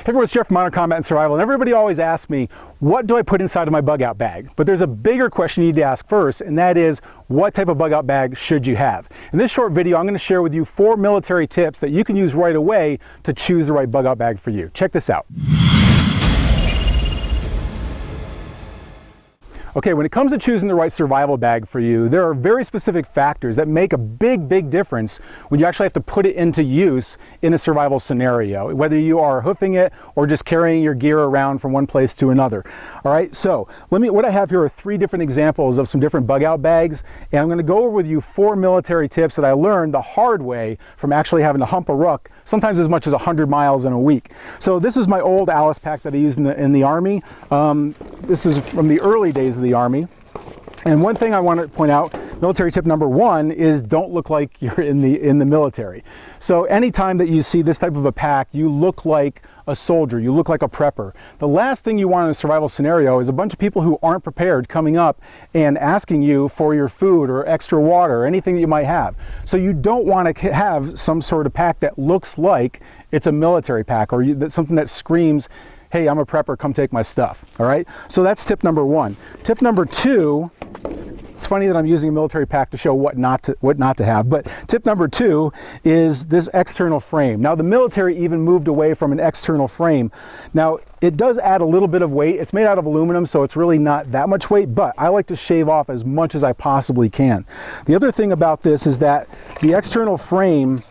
Hey everyone, it's Jeff from Modern Combat and Survival, and everybody always asks me, what do I put inside of my bug out bag? But there's a bigger question you need to ask first, and that is, what type of bug out bag should you have? In this short video, I'm going to share with you 4 military tips that you can use right away to choose the right bug out bag for you. Check this out. Okay, when it comes to choosing the right survival bag for you, there are very specific factors that make a big difference when you actually have to put it into use in a survival scenario, whether you are hoofing it or just carrying your gear around from one place to another. All right, so what I have here are 3 different examples of some different bug out bags, and I'm going to go over with you 4 military tips that I learned the hard way from actually having to hump a ruck, sometimes as much as 100 miles in a week. So this is my old Alice pack that I used in the Army. This is from the early days of the Army. And one thing I want to point out, military tip number 1 is don't look like you're in the military. So anytime that you see this type of a pack, you look like a soldier, you look like a prepper. The last thing you want in a survival scenario is a bunch of people who aren't prepared coming up and asking you for your food or extra water or anything that you might have. So you don't want to have some sort of pack that looks like it's a military pack or something that screams, hey, I'm a prepper, come take my stuff, all right? So that's tip number 1. Tip number 2, it's funny that I'm using a military pack to show what not to have, but tip number 2 is this external frame. Now the military even moved away from an external frame. Now it does add a little bit of weight. It's made out of aluminum, so it's really not that much weight, but I like to shave off as much as I possibly can. The other thing about this is that the external frame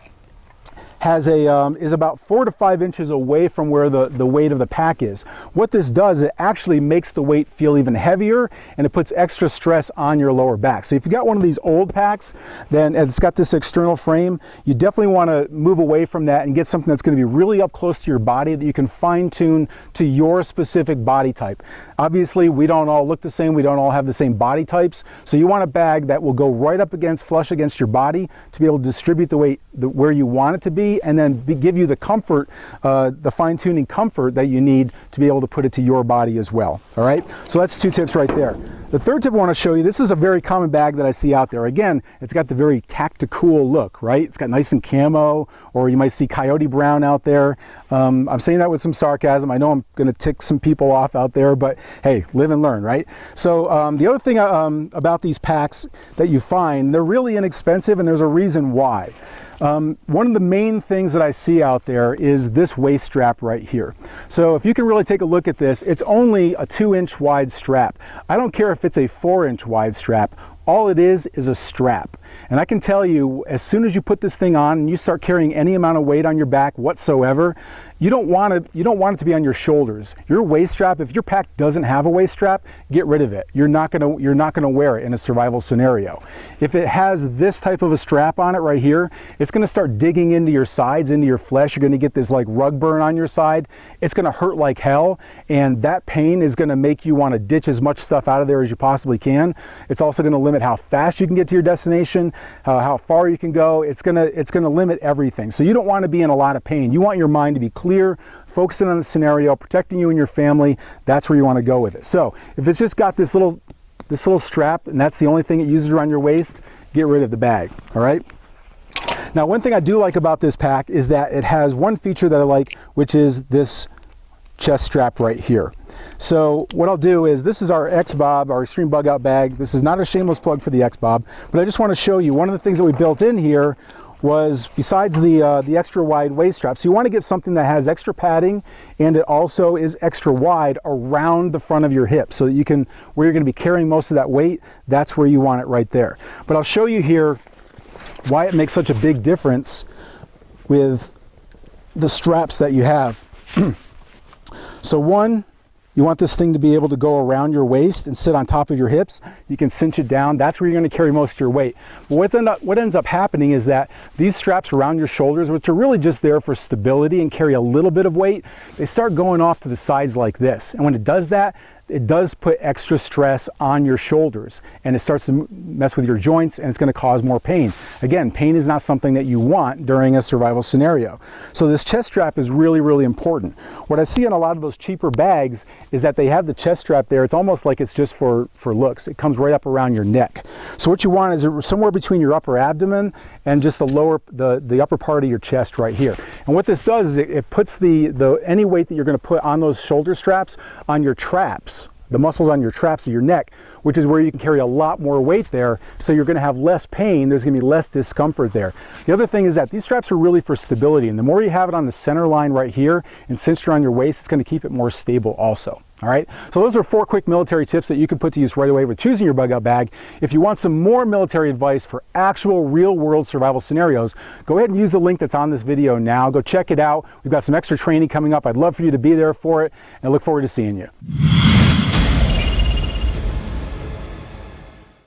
is about 4 to 5 inches away from where the weight of the pack is. What this does, it actually makes the weight feel even heavier, and it puts extra stress on your lower back. So if you got one of these old packs, then it's got this external frame, you definitely want to move away from that and get something that's going to be really up close to your body that you can fine tune to your specific body type. Obviously, we don't all look the same, we don't all have the same body types, so you want a bag that will go right up against, flush against your body to be able to distribute the weight where you want it to be, and then give you the comfort, the fine-tuning comfort that you need to be able to put it to your body as well. All right, so that's 2 tips right there. The third tip I want to show you, this is a very common bag that I see out there. Again, it's got the very tactical look, right? It's got nice and camo, or you might see coyote brown out there. I'm saying that with some sarcasm. I know I'm going to tick some people off out there, but hey, live and learn, right? So the other thing about these packs that you find, they're really inexpensive, and there's a reason why. One of the main things that I see out there is this waist strap right here. So if you can really take a look at this, it's only a 2-inch wide strap. I don't care if it's a 4-inch wide strap. All it is a strap. And I can tell you, as soon as you put this thing on and you start carrying any amount of weight on your back whatsoever, you don't want it to be on your shoulders. Your waist strap, if your pack doesn't have a waist strap, get rid of it. You're not gonna wear it in a survival scenario. If it has this type of a strap on it right here, it's gonna start digging into your sides, into your flesh. You're gonna get this like rug burn on your side. It's gonna hurt like hell, and that pain is gonna make you wanna ditch as much stuff out of there as you possibly can. It's also gonna limit how fast you can get to your destination, how far you can go. It's gonna limit everything. So you don't wanna be in a lot of pain. You want your mind to be clear, focusing on the scenario, protecting you and your family. That's where you want to go with it. So if it's just got this little strap and that's the only thing it uses around your waist, get rid of the bag. All right. Now, one thing I do like about this pack is that it has one feature that I like, which is this chest strap right here. So what I'll do is, this is our X-Bob, our Extreme Bug Out bag. This is not a shameless plug for the X-Bob, but I just want to show you one of the things that we built in here was, besides the extra wide waist strap, so you want to get something that has extra padding, and it also is extra wide around the front of your hips, so that you can, where you're going to be carrying most of that weight, that's where you want it right there. But I'll show you here why it makes such a big difference with the straps that you have. So one, you want this thing to be able to go around your waist and sit on top of your hips. You can cinch it down. That's where you're going to carry most of your weight. But what ends up happening is that these straps around your shoulders, which are really just there for stability and carry a little bit of weight, they start going off to the sides like this. And when it does that, it does put extra stress on your shoulders, and it starts to mess with your joints, and it's going to cause more pain. Again, pain is not something that you want during a survival scenario. So this chest strap is really, really important. What I see in a lot of those cheaper bags is that they have the chest strap there. It's almost like it's just for looks. It comes right up around your neck. So what you want is somewhere between your upper abdomen and just the upper part of your chest right here. And what this does is it puts any weight that you're going to put on those shoulder straps on your traps, the muscles on your traps of your neck, which is where you can carry a lot more weight there, so you're going to have less pain, there's going to be less discomfort there. The other thing is that these straps are really for stability, and the more you have it on the center line right here and cinched around your waist, it's going to keep it more stable also. All right, so those are 4 quick military tips that you can put to use right away with choosing your bug out bag. If you want some more military advice for actual real world survival scenarios, go ahead and use the link that's on this video now. Go check it out. We've got some extra training coming up. I'd love for you to be there for it, and I look forward to seeing you.